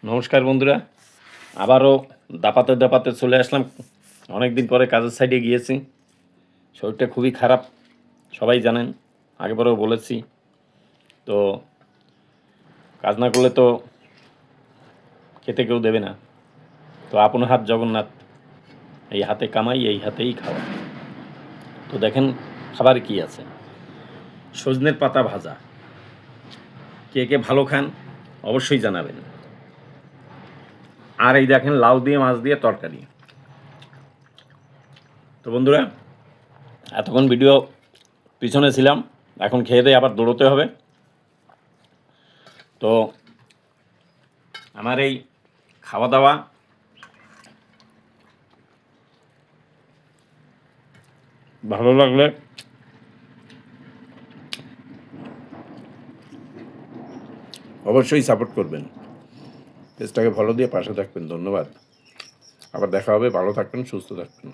নমস্কার বন্ধুরা, আবারও দাপাতে দাপাতে চলে আসলাম। অনেক দিন পরে কাজের সাইডে গিয়েছি। শরীরটা খুবই খারাপ, সবাই জানেন, আগেবারও বলেছি। তো কাজ না করলে তো খেতে কেউ দেবে না। তো আপন হাত জগন্নাথ, এই হাতে কামাই, এই হাতেই খাওয়া। তো দেখেন খাবার কি আছে। সজনের পাতা ভাজা, কে কে ভালো খান অবশ্যই জানাবেন। আর এই দেখেন লাউ দিয়ে মাছ দিয়ে তরকারি। তো বন্ধুরা, এতক্ষণ ভিডিও পিছনে ছিলাম, এখন খেয়ে দিয়ে আবার দৌড়তে হবে। তো আমার এই খাওয়া দাওয়া ভালো লাগলে অবশ্যই সাপোর্ট করবেন, পেজটাকে ফলো দিয়ে পাশে থাকবেন। ধন্যবাদ। আবার দেখা হবে। ভালো থাকবেন, সুস্থ থাকবেন।